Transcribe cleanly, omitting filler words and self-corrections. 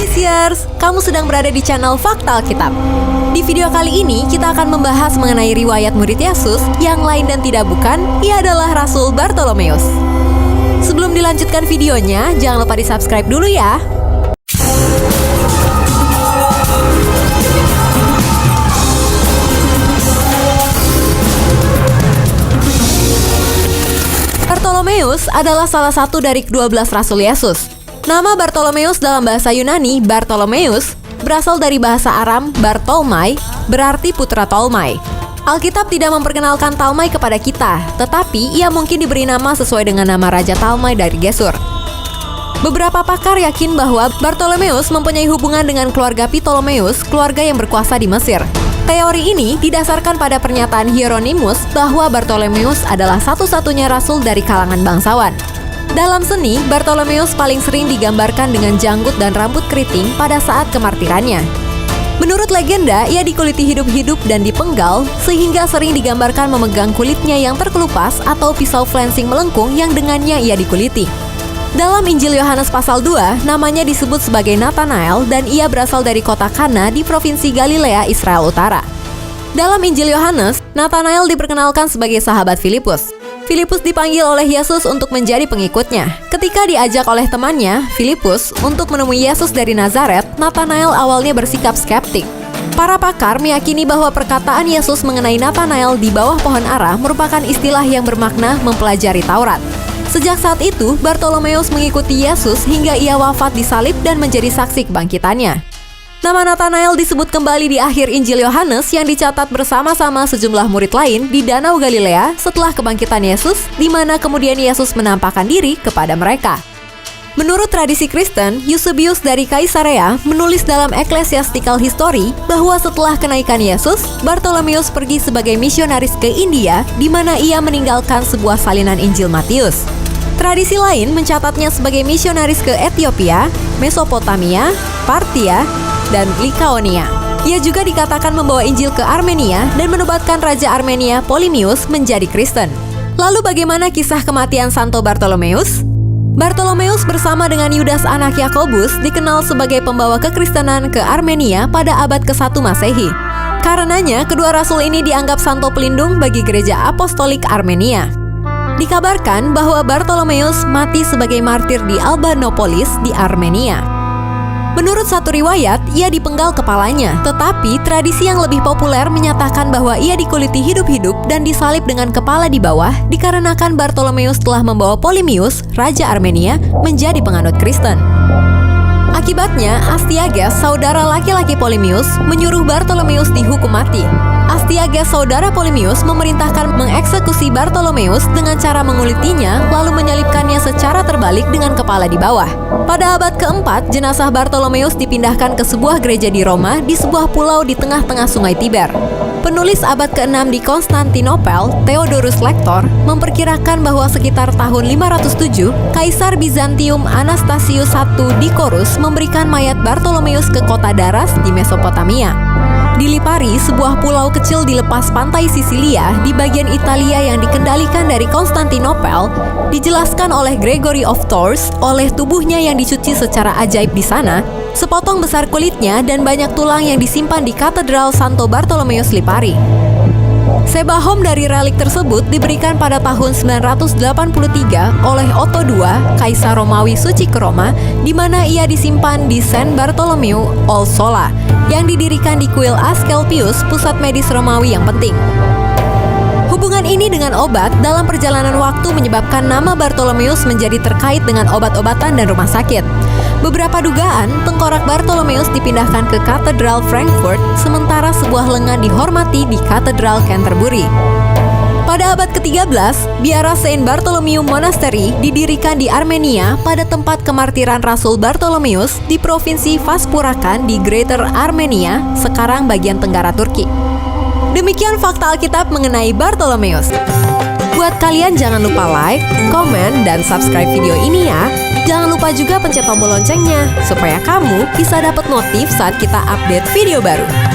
Listeners, kamu sedang berada di channel Fakta Alkitab. Di video kali ini kita akan membahas mengenai riwayat murid Yesus yang lain dan tidak bukan, ia adalah Rasul Bartolomeus. Sebelum dilanjutkan videonya, jangan lupa di-subscribe dulu ya. Bartolomeus adalah salah satu dari 12 Rasul Yesus. Nama Bartolomeus dalam bahasa Yunani, Bartolomeus, berasal dari bahasa Aram, Bartolmai, berarti putra Tolmai. Alkitab tidak memperkenalkan Talmai kepada kita, tetapi ia mungkin diberi nama sesuai dengan nama Raja Talmai dari Gesur. Beberapa pakar yakin bahwa Bartolomeus mempunyai hubungan dengan keluarga Ptolemeus, keluarga yang berkuasa di Mesir. Teori ini didasarkan pada pernyataan Hieronymus bahwa Bartolomeus adalah satu-satunya rasul dari kalangan bangsawan. Dalam seni, Bartolomeus paling sering digambarkan dengan janggut dan rambut keriting pada saat kemartirannya. Menurut legenda, ia dikuliti hidup-hidup dan dipenggal, sehingga sering digambarkan memegang kulitnya yang terkelupas atau pisau flensing melengkung yang dengannya ia dikuliti. Dalam Injil Yohanes pasal 2, namanya disebut sebagai Nathanael dan ia berasal dari kota Kana di provinsi Galilea, Israel Utara. Dalam Injil Yohanes, Nathanael diperkenalkan sebagai sahabat Filipus. Filipus dipanggil oleh Yesus untuk menjadi pengikutnya. Ketika diajak oleh temannya, Filipus, untuk menemui Yesus dari Nazaret, Nathanael awalnya bersikap skeptik. Para pakar meyakini bahwa perkataan Yesus mengenai Nathanael di bawah pohon ara merupakan istilah yang bermakna mempelajari Taurat. Sejak saat itu, Bartolomeus mengikuti Yesus hingga ia wafat disalib dan menjadi saksi kebangkitannya. Nama Nathanael disebut kembali di akhir Injil Yohanes yang dicatat bersama-sama sejumlah murid lain di Danau Galilea setelah kebangkitan Yesus, di mana kemudian Yesus menampakkan diri kepada mereka. Menurut tradisi Kristen, Eusebius dari Kaisarea menulis dalam Ecclesiastical History bahwa setelah kenaikan Yesus, Bartolomeus pergi sebagai misionaris ke India, di mana ia meninggalkan sebuah salinan Injil Matius. Tradisi lain mencatatnya sebagai misionaris ke Ethiopia, Mesopotamia, Partia, dan Likaonia. Ia juga dikatakan membawa Injil ke Armenia dan menobatkan Raja Armenia Ptolemeus menjadi Kristen. Lalu bagaimana kisah kematian Santo Bartolomeus? Bartolomeus bersama dengan Yudas anak Yakobus dikenal sebagai pembawa kekristenan ke Armenia pada abad ke-1 Masehi. Karenanya, kedua rasul ini dianggap santo pelindung bagi gereja apostolik Armenia. Dikabarkan bahwa Bartolomeus mati sebagai martir di Albanopolis di Armenia. Menurut satu riwayat, ia dipenggal kepalanya, tetapi tradisi yang lebih populer menyatakan bahwa ia dikuliti hidup-hidup dan disalib dengan kepala di bawah dikarenakan Bartolomeus telah membawa Ptolemeus, Raja Armenia, menjadi penganut Kristen. Akibatnya, Astyages, saudara laki-laki Ptolemeus, menyuruh Bartolomeus dihukum mati. Astyages, saudara Ptolemeus, memerintahkan mengeksekusi Bartolomeus dengan cara mengulitinya, lalu menyalibkannya secara terbalik dengan kepala di bawah. Pada abad keempat, jenazah Bartolomeus dipindahkan ke sebuah gereja di Roma di sebuah pulau di tengah-tengah sungai Tiber. Penulis abad ke-6 di Konstantinopel, Theodorus Lector, memperkirakan bahwa sekitar tahun 507, Kaisar Bizantium Anastasius I Dicorus memberikan mayat Bartolomeus ke kota Daras di Mesopotamia. Di Lipari, sebuah pulau kecil di lepas pantai Sisilia di bagian Italia yang dikendalikan dari Konstantinopel, dijelaskan oleh Gregory of Tours oleh tubuhnya yang dicuci secara ajaib di sana, sepotong besar kulitnya dan banyak tulang yang disimpan di Katedral Santo Bartolomeus Lipari. Sebahom dari relik tersebut diberikan pada tahun 983 oleh Otto II, Kaisar Romawi Suci ke Roma, di mana ia disimpan di San Bartolomeo all Sola, yang didirikan di kuil Asclepius, pusat medis Romawi yang penting. Hubungan ini dengan obat dalam perjalanan waktu menyebabkan nama Bartolomeus menjadi terkait dengan obat-obatan dan rumah sakit. Beberapa dugaan, tengkorak Bartolomeus dipindahkan ke Katedral Frankfurt, sementara sebuah lengan dihormati di Katedral Canterbury. Pada abad ke-13, biara Saint Bartholomew Monastery didirikan di Armenia pada tempat kemartiran Rasul Bartolomeus di provinsi Vaspurakan di Greater Armenia, sekarang bagian tenggara Turki. Demikian fakta Alkitab mengenai Bartolomeus. Buat kalian jangan lupa like, komen, dan subscribe video ini ya. Jangan lupa juga pencet tombol loncengnya supaya kamu bisa dapat notif saat kita update video baru.